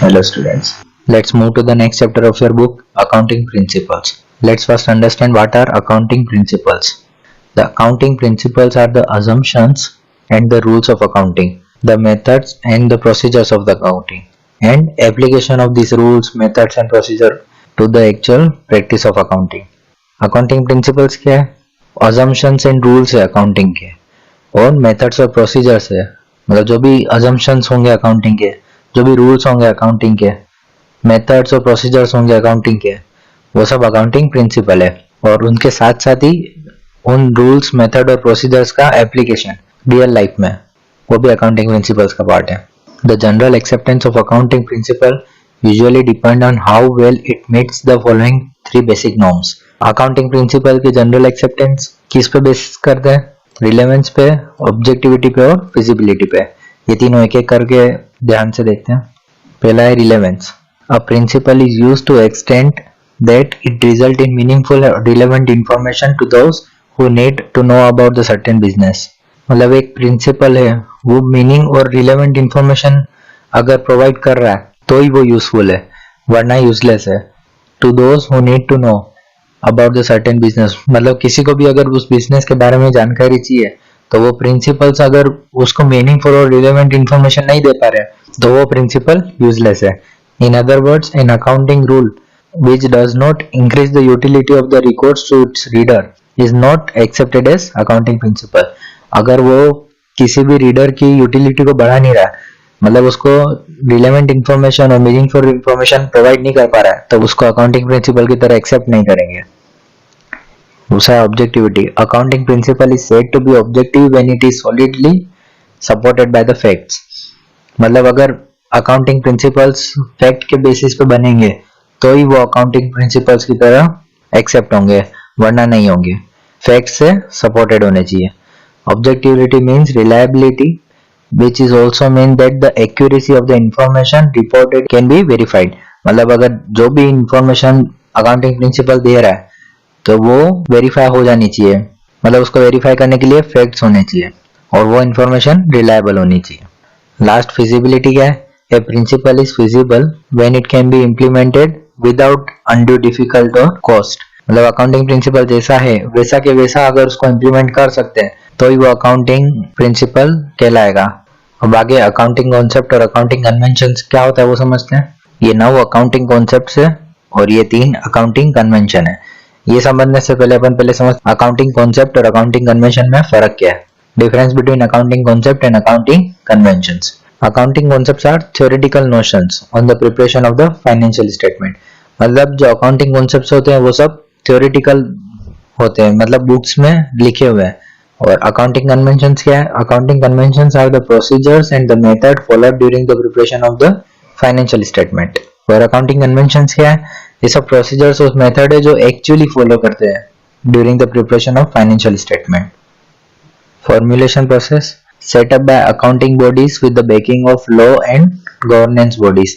Hello students. Let's move to the next chapter of your book, Accounting Principles. Let's first understand what are accounting principles. The accounting principles are the assumptions and the rules of accounting, the methods and the procedures of the accounting, and application of these rules, methods and procedure to the actual practice of accounting. Accounting principles क्या है? Assumptions and rules है accounting के, और methods और procedures है, मतलब जो भी assumptions होंगे accounting के, जो भी रूल्स होंगे अकाउंटिंग के, मेथड्स और प्रोसीजर्स होंगे अकाउंटिंग के, वो सब अकाउंटिंग प्रिंसिपल है। और उनके साथ साथ ही उन रूल्स, मेथड और प्रोसीजर्स का एप्लीकेशन रियल लाइफ में, वो भी अकाउंटिंग प्रिंसिपल्स का पार्ट है। The general acceptance of accounting principle usually depend on how well it meets the following 3 basic norms. Accounting principle की जनरल एक्सेप्टेंस किस पे बेस करते हैं? रिलेवेंस पे, ऑब्जेक्टिविटी पे और फिजिबिलिटी पे। ये तीनों एक एक करके ध्यान से देखते हैं। पहला है relevance. A principle is used to extent that it result in meaningful relevant information to those who need to know about the certain business. मतलब एक प्रिंसिपल है, वो मीनिंग और रिलेवेंट इंफॉर्मेशन अगर प्रोवाइड कर रहा है तो ही वो यूजफुल है, वरना यूजलेस है। To those who need to know about the certain business, मतलब किसी को भी अगर उस बिजनेस के बारे में जानकारी चाहिए तो वो प्रिंसिपल्स अगर उसको मीनिंगफुल और रिलेवेंट इंफॉर्मेशन नहीं दे पा रहे तो वो प्रिंसिपल यूजलेस है। In other words, an accounting rule which does not increase the utility of the records to its reader is not accepted as accounting principle। अगर वो किसी भी रीडर की यूटिलिटी को बढ़ा नहीं रहा है, मतलब उसको रिलेवेंट इंफॉर्मेशन और मीनिंगफुल इंफॉर्मेशन प्रोवाइड नहीं कर पा रहा है, तो उसको अकाउंटिंग प्रिंसिपल की तरह एक्सेप्ट नहीं करेंगे। दूसरा objectivity. Accounting principle is said to be objective when it is solidly supported by the facts. मतलब अगर अकाउंटिंग प्रिंसिपल्स फैक्ट के बेसिस पे बनेंगे तो ही वो अकाउंटिंग प्रिंसिपल्स की तरह एक्सेप्ट होंगे, वरना नहीं होंगे। फैक्ट से सपोर्टेड होने चाहिए। Objectivity means reliability which is also mean that the accuracy of the information reported can be verified। मतलब अगर जो भी इंफॉर्मेशन अकाउंटिंग प्रिंसिपल दे रहा है तो वो वेरीफाई हो जानी चाहिए, मतलब उसको वेरीफाई करने के लिए फैक्ट्स होने चाहिए और वो इंफॉर्मेशन रिलायबल होनी चाहिए। लास्ट फिजिबिलिटी क्या है? A principle is feasible when it can be implemented without undue difficult और कॉस्ट। मतलब अकाउंटिंग प्रिंसिपल जैसा है वैसा के वैसा अगर उसको इम्प्लीमेंट कर सकते हैं तो ही वो अकाउंटिंग प्रिंसिपल कहलाएगा। अब आगे अकाउंटिंग कॉन्सेप्ट और अकाउंटिंग कन्वेंशंस क्या होता है वो समझते हैं। ये 9 अकाउंटिंग कॉन्सेप्ट्स है और ये 3 अकाउंटिंग कन्वेंशन है। ये समझने से पहले अपन समझ अकाउंटिंग कॉन्सेप्ट और अकाउंटिंग कन्वेंशन में फर्क क्या है। Difference between accounting concept and accounting conventions. Accounting concepts are theoretical notions on the preparation of the financial statement. मतलब जो अकाउंटिंग कॉन्सेप्ट्स होते हैं वो सब थ्योरेटिकल होते हैं, मतलब बुक्स में लिखे हुए हैं। और अकाउंटिंग कन्वेंशंस क्या है? Accounting conventions are the procedures and the method followed during the preparation of the financial statement. और अकाउंटिंग कन्वेंशंस क्या है? ये सब प्रोसीजर्स और मेथड है जो एक्चुअली फॉलो करते हैं during the preparation of financial statement. Formulation process set up by accounting bodies with the banking of law and governance bodies.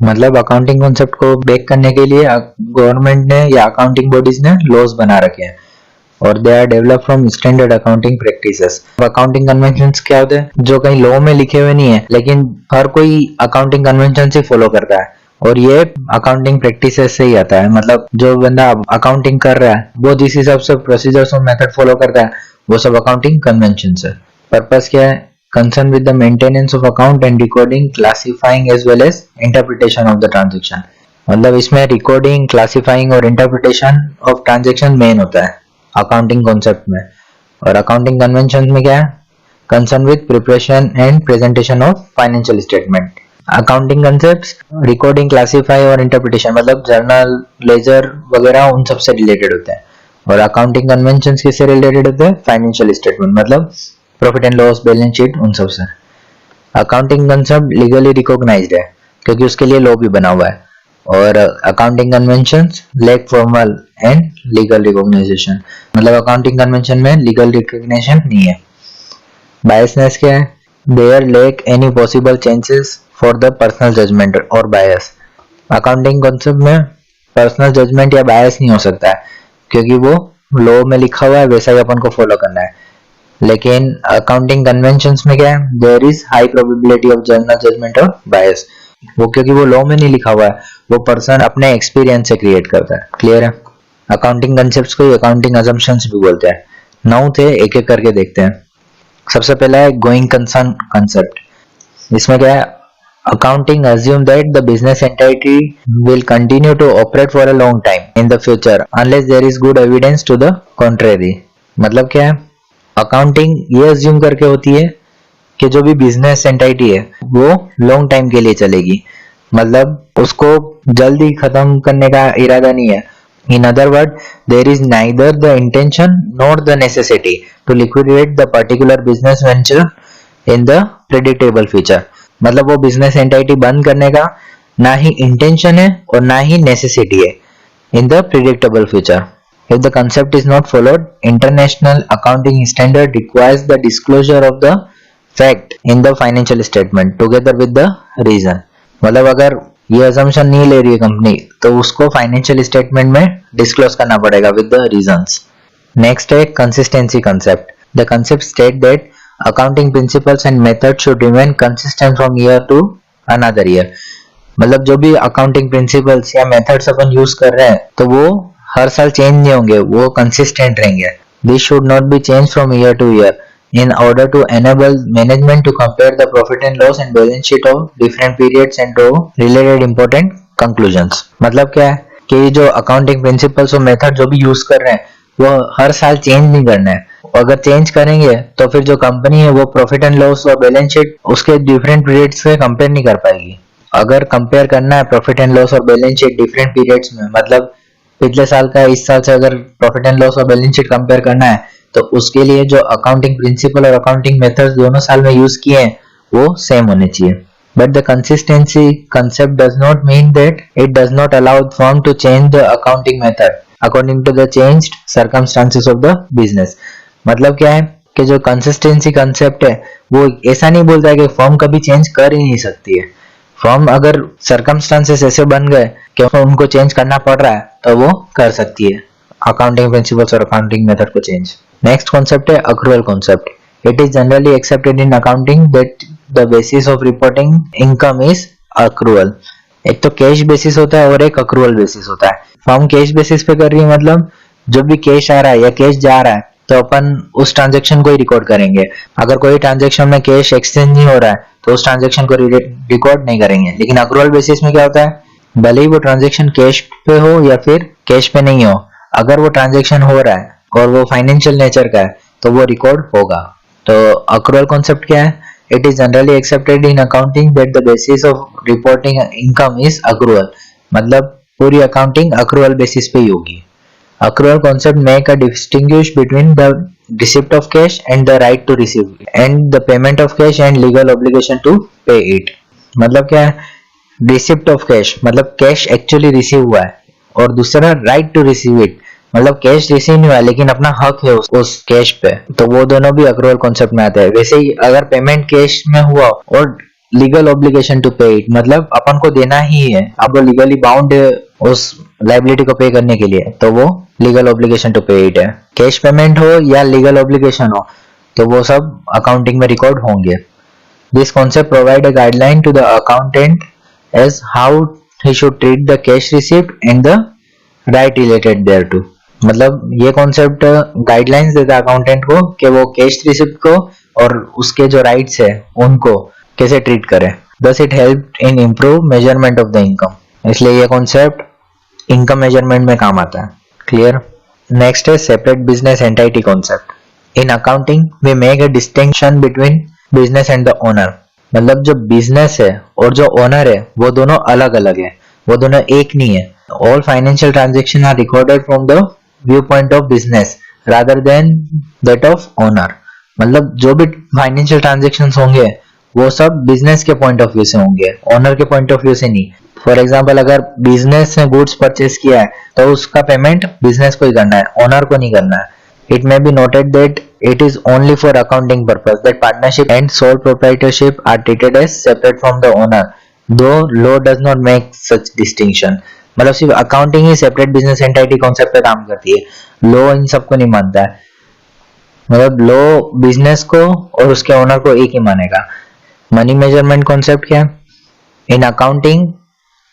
मतलब अकाउंटिंग कॉन्सेप्ट को बेक करने के लिए गवर्नमेंट ने या अकाउंटिंग बॉडीज ने लॉज बना रखे हैं और they are develop from standard accounting practices. Accounting conventions क्या होते हैं? जो कहीं लॉ में लिखे हुए नहीं है लेकिन हर कोई अकाउंटिंग कन्वेंशन से फॉलो करता है और ये अकाउंटिंग प्रैक्टिसेस से ही आता है। मतलब जो बंदा अकाउंटिंग कर रहा है वो जिस हिसाब से प्रोसीजर्स और मेथड फॉलो करता है वो सब अकाउंटिंग कन्वेंशंस है। पर्पस क्या है? Concern with the maintenance of account and recording, classifying as well as interpretation of the transaction. मतलब इसमें रिकॉर्डिंग, क्लासिफाइंग और इंटरप्रिटेशन ऑफ ट्रांजैक्शन मेन होता है अकाउंटिंग कॉन्सेप्ट में। और अकाउंटिंग कन्वेंशन में क्या है? Concern with preparation and presentation of financial statement. Accounting concepts recording, classify और इंटरप्रिटेशन, मतलब जर्नल, लेजर वगैरह उन सब से रिलेटेड होते हैं। और अकाउंटिंग कन्वेंशंस किससे रिलेटेड होते हैं? फाइनेंशियल स्टेटमेंट, मतलब profit and loss, balance sheet, उन सब से। अकाउंटिंग कॉन्सेप्ट लीगली रिकॉग्नाइज्ड है क्योंकि उसके लिए लॉ भी बना हुआ है। और accounting conventions lack formal and legal recognization, मतलब अकाउंटिंग कन्वेंशन में लीगल रिकॉग्निशन नहीं है। बायसनेस क्या है? There lack any possible chances for the personal judgement और बायस। अकाउंटिंग कॉन्सेप्ट में पर्सनल जजमेंट या बायस नहीं हो सकता है क्योंकि वो लॉ में लिखा हुआ है वैसा ही अपन को फॉलो करना है। लेकिन अकाउंटिंग कन्वेंशंस में क्या है? There is high probability of journal judgement और बायस। वो क्योंकि वो लॉ में नहीं लिखा हुआ है, वो पर्सन अपने एक्सपीरियंस से क्रिएट करता है। क्लियर है? अकाउंटिंग कंसेप्ट्स को अकाउंटिंग अजम्पशंस भी बोलते हैं। 9 थे, एक एक करके देखते हैं। सबसे पहला है गोइंग कंसर्न कंसेप्ट। इसमें क्या है? Accounting assume that the business entity will continue to operate for a long time in the future unless there is good evidence to the contrary। मतलब क्या है? अकाउंटिंग ये अज्यूम करके होती है कि जो भी बिजनेस एंटिटी है वो लॉन्ग टाइम के लिए चलेगी, मतलब उसको जल्दी खत्म करने का इरादा नहीं है। In other word, there is neither the intention nor the necessity to liquidate the particular business venture in the predictable future. मतलब वो बिजनेस एंटिटी बंद करने का ना ही इंटेंशन है और ना ही नेसेसिटी है इन the predictable future. If the concept is not followed, international accounting standard requires the disclosure of the fact in the financial statement together with the reason। मतलब अगर ये assumption नहीं ले रही है कंपनी तो उसको फाइनेंशियल स्टेटमेंट में डिस्क्लोज करना पड़ेगा with the reasons। नेक्स्ट है consistency concept. The concept state that accounting principles and methods should remain consistent from year to another year। मतलब जो भी अकाउंटिंग प्रिंसिपल्स या मेथड्स अपन यूज कर रहे हैं तो वो हर साल चेंज नहीं होंगे, वो कंसिस्टेंट रहेंगे। This should not be change from year two year in order to enable management to compare the profit and loss and balance sheet of different periods and draw related important conclusions। मतलब क्या है कि जो accounting principles और method जो भी use कर रहे हैं वो हर साल चेंज नहीं करना है। अगर चेंज करेंगे तो फिर जो कंपनी है वो प्रॉफिट एंड लॉस और बैलेंस शीट उसके डिफरेंट पीरियड्स से कंपेयर नहीं कर पाएगी। अगर कंपेयर करना है प्रॉफिट एंड लॉस और बैलेंस शीट डिफरेंट पीरियड्स में, मतलब पिछले साल का इस साल से अगर प्रॉफिट एंड लॉस और बैलेंस शीट कंपेयर करना है तो उसके लिए जो अकाउंटिंग प्रिंसिपल और अकाउंटिंग मेथड्स दोनों साल में यूज किए हैं वो सेम होने चाहिए। But the consistency concept does not mean that it does not allow the firm to change the accounting method according to the changed circumstances of the business। मतलब क्या है कि जो कंसिस्टेंसी कंसेप्ट है वो ऐसा नहीं बोलता है कि फर्म कभी चेंज कर ही नहीं सकती है। फर्म अगर सर्कमस्टांसेस ऐसे बन गए कि उनको चेंज करना पड़ रहा है तो वो कर सकती है अकाउंटिंग प्रिंसिपल्स और अकाउंटिंग मेथड को चेंज। नेक्स्ट कॉन्सेप्ट है accrual concept. It is generally accepted in accounting that the basis of reporting income is accrual. एक तो कैश बेसिस होता है और एक अक्रूवल बेसिस होता है। फर्म कैश बेसिस पे कर रही है, मतलब जो भी कैश आ रहा है या कैश जा रहा है तो अपन उस ट्रांजेक्शन को ही रिकॉर्ड करेंगे। अगर कोई ट्रांजेक्शन में कैश एक्सचेंज नहीं हो रहा है तो उस ट्रांजेक्शन को रिकॉर्ड नहीं करेंगे। लेकिन अक्रूवल बेसिस में क्या होता है, भले ही वो ट्रांजेक्शन कैश पे हो या फिर कैश पे नहीं हो, अगर वो ट्रांजेक्शन हो रहा है और वो फाइनेंशियल नेचर का है तो वो रिकॉर्ड होगा। तो अक्रूवल कॉन्सेप्ट क्या है? It is generally accepted in accounting that the basis of reporting income is accrual. मतलब पूरी अकाउंटिंग अक्रूवल बेसिस पे ही होगी। Accrual concept make a distinguish between the receipt of cash and the right to receive it, and the payment of cash and legal obligation to pay it। मतलब क्या है? Receipt of cash मतलब cash actually receive हुआ है और दूसरा right to receive it मतलब cash receive नहीं हुआ लेकिन अपना हक है उस कैश पे, तो वो दोनों भी अक्रूवल कॉन्सेप्ट में आते हैं। वैसे ही अगर पेमेंट कैश में हुआ और लीगल ऑब्लिगेशन टू पे इट मतलब अपन को देना ही है, अब वो लीगली बाउंड है उस लाइबिलिटी को पे करने के लिए, तो वो लीगल ऑब्लिगेशन टू पे इट है। कैश पेमेंट हो या लीगल ऑब्लिगेशन हो तो वो सब अकाउंटिंग में रिकॉर्ड होंगे। This concept provide a guideline to the accountant as how he should treat the cash receipt and the right related thereto. मतलब ये कॉन्सेप्ट गाइडलाइंस देता है अकाउंटेंट को कि वो कैश रिसीप्ट को और उसके जो राइट्स है उनको कैसे ट्रीट करे। Thus it helped in improve measurement of the income। इसलिए ये कॉन्सेप्ट इनकम मेजरमेंट में काम आता है। क्लियर? नेक्स्ट है separate business entity concept. In accounting we make a distinction between business and the owner. मतलब जो बिजनेस है और जो ओनर है वो दोनों अलग अलग है, वो दोनों एक नहीं है। All financial transaction are recorded from the view point of business rather than that of owner. मतलब जो भी फाइनेंशियल ट्रांजेक्शन होंगे वो सब बिजनेस के पॉइंट ऑफ व्यू से होंगे, ओनर के पॉइंट ऑफ व्यू से नहीं। फॉर एग्जाम्पल अगर बिजनेस ने गुड्स परचेस किया है तो उसका पेमेंट बिजनेस को ही करना है, ओनर को नहीं करना है। It may be noted that it is only for accounting purpose that partnership and sole proprietorship are treated as separate from the owner, though law does not make such distinction. मतलब सिर्फ accounting ही separate business entity concept पे काम करती है, law in सबको नहीं मानता है। मतलब लॉ बिजनेस को और उसके ओनर को एक ही मानेगा। मनी मेजरमेंट कॉन्सेप्ट क्या है? In accounting,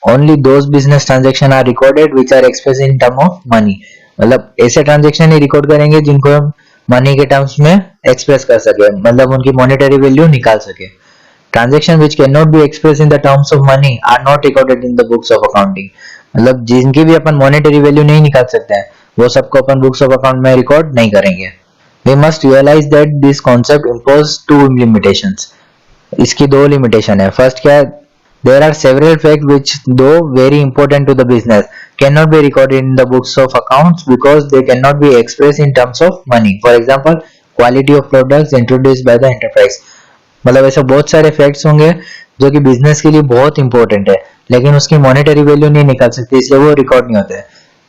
only those business transaction are recorded which are expressed in term of money. मतलब ऐसे ट्रांजेक्शन ही रिकॉर्ड करेंगे जिनको हम मनी के टर्म्स में एक्सप्रेस कर सके, मतलब उनकी मॉनेटरी वैल्यू निकाल सके. Transaction which can not be express in the terms of money are not recorded in the books of accounting. मतलब जिनकी भी अपन मॉनेटरी वैल्यू नहीं निकाल सकते हैं वो सबको अपन बुक्स ऑफ अकाउंट में रिकॉर्ड नहीं करेंगे. We must realize that this concept imposes two limitations. इसकी दो लिमिटेशन है. फर्स्ट क्या है, there are several facts which though very important to the business cannot be recorded in the books of accounts because they cannot be expressed in terms of money. For example, quality of products introduced by the enterprise. मतलब ऐसे बहुत सारे facts होंगे जो कि business के लिए बहुत इंपॉर्टेंट है लेकिन उसकी मॉनेटरी वैल्यू नहीं निकाल सकते, इसलिए वो रिकॉर्ड नहीं होते.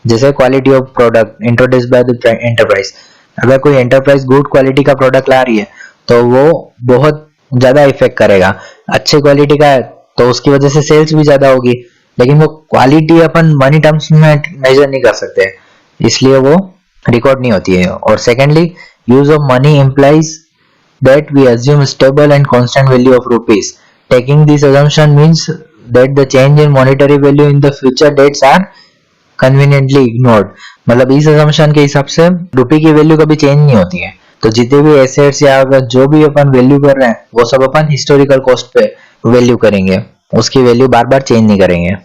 जैसे quality of product introduced by the enterprise. अगर कोई एंटरप्राइज गुड क्वालिटी का प्रोडक्ट ला रही है तो वो बहुत ज्यादा इफेक्ट करेगा. अच्छी क्वालिटी का है तो उसकी वजह से सेल्स भी ज्यादा होगी, लेकिन वो क्वालिटी अपन मनी टर्म्स में मेजर नहीं कर सकते, इसलिए वो रिकॉर्ड नहीं होती है. और secondly, use of money implies that we assume stable and constant value of rupees. Taking this assumption means that the change in monetary value in the future dates are conveniently ignored. मतलब इस assumption के हिसाब से रुपये की value कभी change नहीं होती है, तो जितने भी एसेट्स या अगर जो भी अपन वैल्यू कर रहे हैं वो सब अपन हिस्टोरिकल कॉस्ट पे वैल्यू करेंगे, उसकी वैल्यू बार बार चेंज नहीं करेंगे.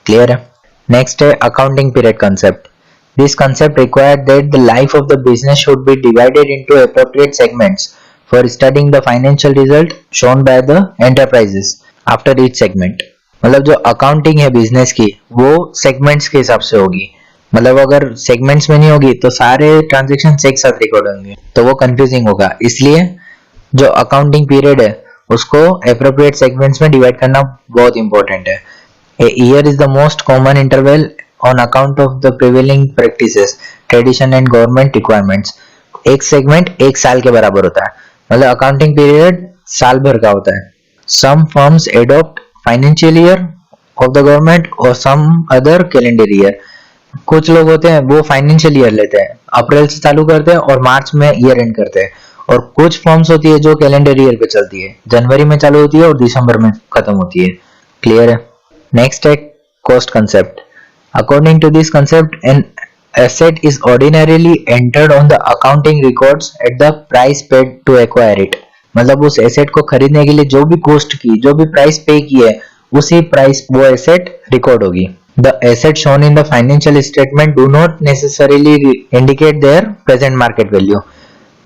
क्लियर है. नेक्स्ट है accounting period concept. This concept required that the life of the business should be divided into appropriate segments for studying the financial result shown by the enterprises after each segment. मतलब जो accounting है business की वो segments के हिसाब से होगी. मतलब अगर सेगमेंट्स में नहीं होगी तो सारे ट्रांजैक्शन एक साथ रिकॉर्ड होंगे तो वो कंफ्यूजिंग होगा. इसलिए जो अकाउंटिंग पीरियड है उसको एप्रोप्रिएट सेगमेंट्स में डिवाइड करना बहुत इंपॉर्टेंट है. A year is the most common interval on account of the prevailing practices, tradition and government requirements. एक सेगमेंट एक साल के बराबर होता है, मतलब अकाउंटिंग पीरियड साल भर का होता है. Some firms adopt financial year of the government और सम अदर कैलेंडर ईयर. कुछ लोग होते हैं वो फाइनेंशियल ईयर लेते हैं, अप्रैल से चालू करते हैं और मार्च में ईयर एंड करते हैं. और कुछ फर्म्स होती है जो कैलेंडर ईयर पे चलती है, जनवरी में चालू होती है और दिसंबर में खत्म होती है. क्लियर है. नेक्स्ट है cost concept. According to this concept an asset is ordinarily entered on the accounting records at the price paid to acquire it. मतलब उस एसेट को खरीदने के लिए जो भी कॉस्ट की, जो भी प्राइस पे की है उसी प्राइस वो एसेट रिकॉर्ड होगी. The assets shown in the financial statement do not necessarily indicate their present market value.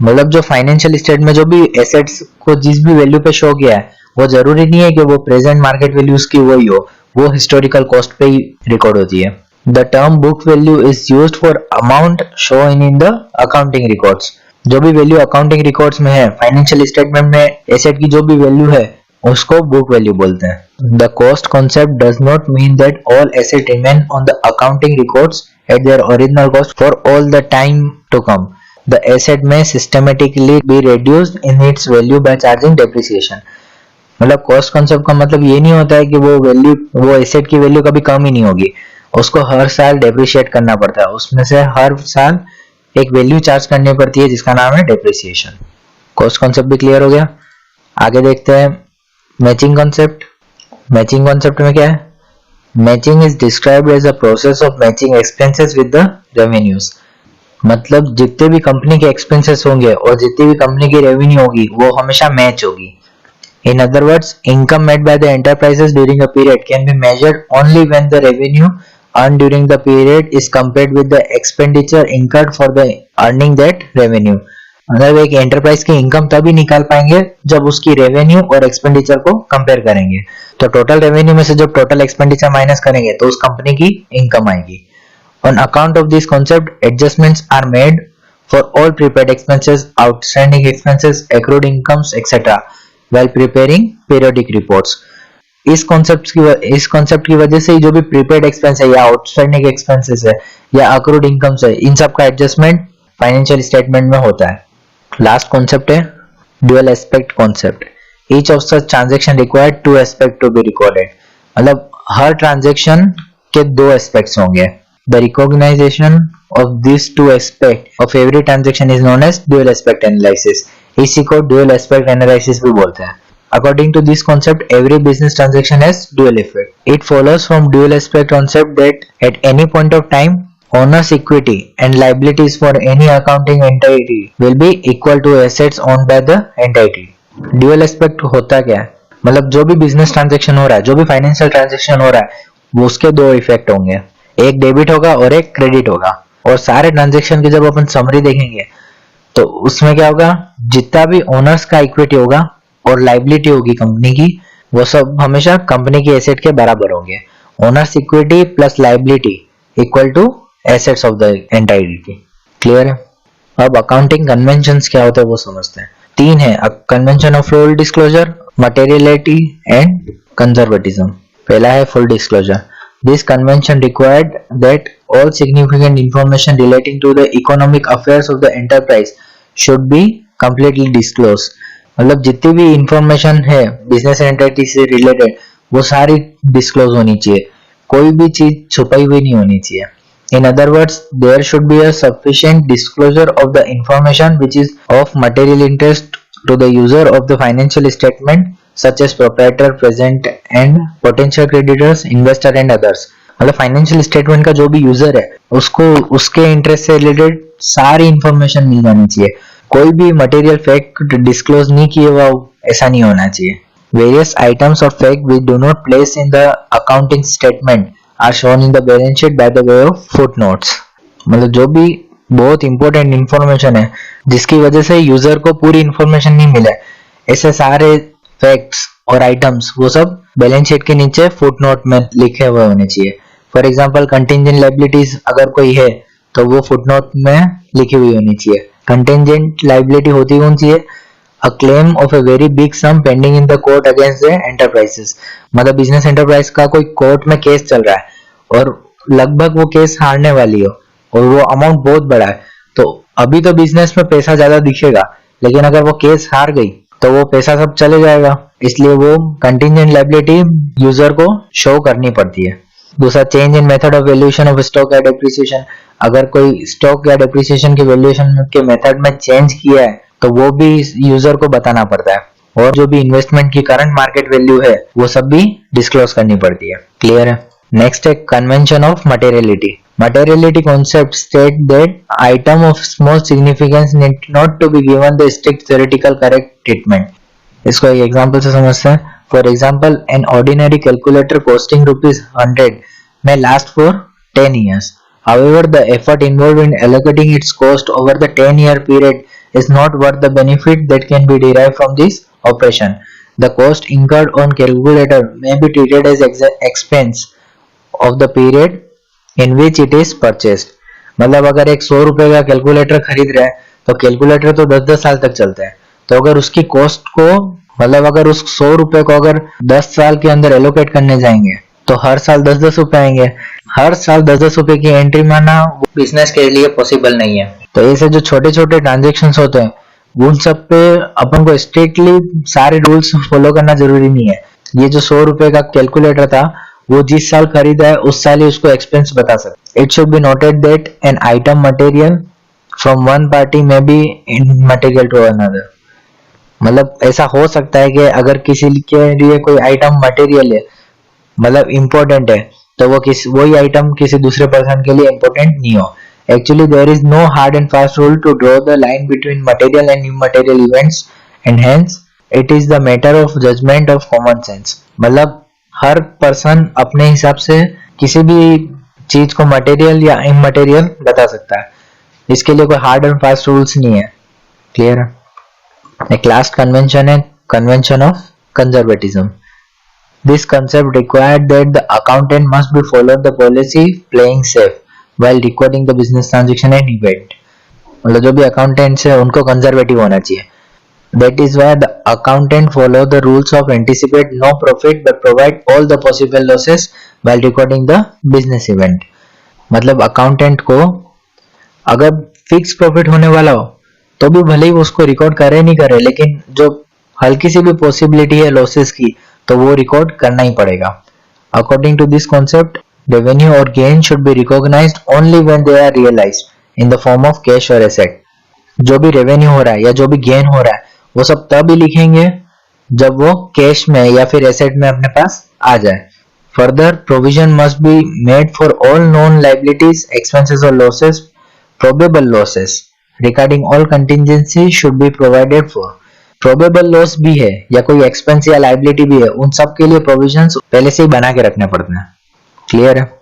मतलब जो फाइनेंशियल स्टेटमेंट में जो भी एसेट्स को जिस भी वैल्यू पे शो किया है वो जरूरी नहीं है कि वो प्रेजेंट मार्केट वैल्यू उसकी वही हो, वो हिस्टोरिकल कॉस्ट पे ही रिकॉर्ड होती है. The term book value is used for amount shown in the accounting records. जो भी वैल्यू अकाउंटिंग रिकॉर्ड्स में है, फाइनेंशियल स्टेटमेंट में एसेट की जो भी वैल्यू है उसको बुक वैल्यू बोलते हैं. The cost concept does not mean that all assets remain on the accounting records at their original cost for all the time to come. The asset may systematically be reduced in its value by charging depreciation. मतलब cost concept का मतलब ये नहीं होता है कि वो asset की वैल्यू कभी कम ही नहीं होगी, उसको हर साल डेप्रिशिएट करना पड़ता है, उसमें से हर साल एक वैल्यू चार्ज करनी पड़ती है जिसका नाम है डेप्रिसिएशन. कॉस्ट कॉन्सेप्ट भी क्लियर हो गया. आगे देखते हैं मैचिंग कॉन्सेप्ट. मैचिंग कॉन्सेप्ट में क्या है? Matching is described as a process of matching expenses with the revenues. मतलब जितने भी कंपनी के एक्सपेंसेस होंगे और जितनी भी कंपनी की रेवेन्यू होगी वो हमेशा मैच होगी. In other words, income made by the enterprises during a period can be measured only when the revenue earned during the period is compared with the expenditure incurred for the earning that revenue. मतलब एक enterprise की income तभी निकाल पाएंगे जब उसकी revenue और expenditure को कंपेयर करेंगे. तो टोटल रेवेन्यू में से जब टोटल एक्सपेंडिचर माइनस करेंगे तो उस कंपनी की इनकम आएगी. On account of this concept adjustments are made for all prepaid expenses, outstanding expenses, accrued incomes etcetera while preparing periodic reports. इस कॉन्सेप्ट की वजह से जो भी प्रीपेड एक्सपेंस है या आउटस्टैंडिंग एक्सपेंसेस है या अक्रूड इनकम्स है, इन सब का एडजस्टमेंट फाइनेंशियल स्टेटमेंट में होता है. लास्ट कॉन्सेप्ट है dual aspect concept. Each of such transaction required two aspect to be recorded. मतलब हर ट्रांजैक्शन के दो एस्पेक्ट्स होंगे. The recognization of these two aspects of every transaction is known as dual aspect analysis. इसी को dual aspect analysis भी बोलते हैं. According to this concept, every business transaction has dual effect. It follows from dual aspect concept that at any point of time, owner's equity and liabilities for any accounting entity will be equal to assets owned by the entity. Dual aspect होता क्या है? मतलब जो भी business transaction हो रहा है, जो भी फाइनेंशियल ट्रांजेक्शन हो रहा है, वो उसके दो इफेक्ट होंगे, एक डेबिट होगा और एक क्रेडिट होगा। और सारे ट्रांजेक्शन की जब अपन समरी देखेंगे तो उसमें क्या होगा, जितना भी ओनर्स का इक्विटी होगा और लाइबिलिटी होगी कंपनी की, वो सब हमेशा कंपनी की एसेट के बराबर होंगे। Owner's equity plus liability equal to assets of the entity. Clear है? अब अकाउंटिंग कन्वेंशंस क्या होते हैं वो समझते हैं। तीन है, convention of full disclosure, materiality and conservatism. पहला है full disclosure. This convention required that all significant information relating to the economic affairs of the enterprise should be completely disclosed. मतलब जितनी भी इंफॉर्मेशन है बिजनेस एंटिटी से related वो सारी disclose होनी चाहिए, कोई भी चीज छुपाई हुई नहीं होनी चाहिए। In other words, there should be a sufficient disclosure of the information which is of material interest to the user of the financial statement, such as proprietor, present and potential creditors, investor and others. मतलब financial statement का जो भी user है उसको उसके interest से related सारी information मिल जानी चाहिए, कोई भी मटेरियल फैक्ट डिस्क्लोज नहीं किए हुआ ऐसा नहीं होना चाहिए। Various items of fact which do not place in the accounting statement are shown in the balance sheet by the way of footnotes. मतलब जो भी बहुत इंपॉर्टेंट इंफॉर्मेशन है जिसकी वजह से यूजर को पूरी इंफॉर्मेशन नहीं मिले, ऐसे सारे फैक्ट्स और आइटम्स वो सब बैलेंस शीट के नीचे फुटनोट में लिखे हुए होने चाहिए। फॉर एग्जांपल कंटिंजेंट लायबिलिटीज अगर कोई है तो वो फुटनोट में लिखी हुई होनी चाहिए। कंटिंजेंट लायबिलिटी होती कौन सी है? A claim of a very big sum pending in the court against the enterprises. मतलब बिजनेस एंटरप्राइज का कोई कोर्ट में केस चल रहा है और लगभग वो केस हारने वाली हो और वो अमाउंट बहुत बड़ा है, तो अभी तो बिजनेस में पैसा ज्यादा दिखेगा, लेकिन अगर वो केस हार गई तो वो पैसा सब चले जाएगा, इसलिए वो कंटिंजेंट लायबिलिटी यूजर को शो करनी पड़ती है। दूसरा, change in method of valuation of stock या डेप्रिसिएशन। अगर कोई स्टॉक या डेप्रिसिएशन के वैल्यूएशन के मेथड में चेंज किया है तो वो भी यूजर को बताना पड़ता है। और जो भी इन्वेस्टमेंट की करंट मार्केट वैल्यू है वो सब भी डिस्क्लोज करनी पड़ती है। क्लियर है? नेक्स्ट है convention of materiality. Materiality concept state that item of small significance need not to be given the strict theoretical correct treatment. इसको एक एग्जांपल से समझते हैं। For example, an ordinary calculator costing ₹100 may last for 10 years. However, the effort involved in allocating its cost over the 10-year period is not worth the benefit that can be derived from this operation. The cost incurred on calculator may be treated as expense of the period in which it is purchased. मतलब अगर एक 100 रुपए का calculator खरीद रहे हैं तो calculator तो 10-10 साल तक चलता है, तो अगर उसकी कॉस्ट को मतलब अगर उस 100 रुपए को अगर 10 साल के अंदर एलोकेट करने जाएंगे तो हर साल 10-10 रुपए आएंगे। हर साल 10-10 रुपए की एंट्री मारना बिजनेस के लिए पॉसिबल नहीं है। तो ऐसे जो छोटे छोटे ट्रांजेक्शन होते हैं उन सब पे अपन को स्ट्रिक्टली सारे रूल्स फॉलो करना जरूरी नहीं है। ये जो 100 रुपए का कैलकुलेटर था वो जिस साल खरीदा है उस साल ही उसको एक्सपेंस बता सकते। It should be noted that an item material from one party may be immaterial to another. मतलब ऐसा हो सकता है कि अगर किसी के लिए कोई आइटम मटेरियल है मतलब इम्पोर्टेंट है तो वो वही आइटम किसी दूसरे पर्सन के लिए इम्पोर्टेंट नहीं हो। Actually, there is no hard and fast rule to draw the line between material and immaterial events, and hence it is the matter of judgment of common sense. मतलब हर person अपने हिसाब से किसी भी चीज को मटेरियल या इमटेरियल बता सकता है, इसके लिए कोई हार्ड एंड फास्ट रूल्स नहीं है। क्लियर है? एक लास्ट कन्वेंशन है convention of conservatism. This concept required that the accountant must be followed the policy playing safe while recording the business transaction and event. मतलब जो भी अकाउंटेंट्स है उनको कंजर्वेटिव होना चाहिए। That is why the accountant follow the rules of anticipate no profit but provide all the possible losses while recording the business event. मतलब accountant को अगर फिक्स प्रॉफिट होने वाला हो तो भी भले ही उसको रिकॉर्ड करे नहीं करे, लेकिन जो हल्की सी भी पॉसिबिलिटी है लॉसेस की तो वो रिकॉर्ड करना ही पड़ेगा। According to this concept, revenue और gain should be recognised only when they are realised in the form of cash और एसेट। जो भी रेवेन्यू हो रहा है या जो भी गेन हो रहा है वो सब तभी लिखेंगे जब वो कैश में या फिर एसेट में अपने पास आ जाए। Further provision must be made for all non liabilities, expenses और losses, probable losses regarding all contingency should be provided for. Probable loss भी है या कोई एक्सपेंस या लाइबिलिटी भी है, उन सब के लिए प्रोविजंस पहले से ही बना के रखने पड़ते हैं। क्लियर है?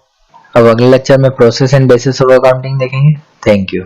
अब अगले लेक्चर में process and basis of accounting देखेंगे। Thank you.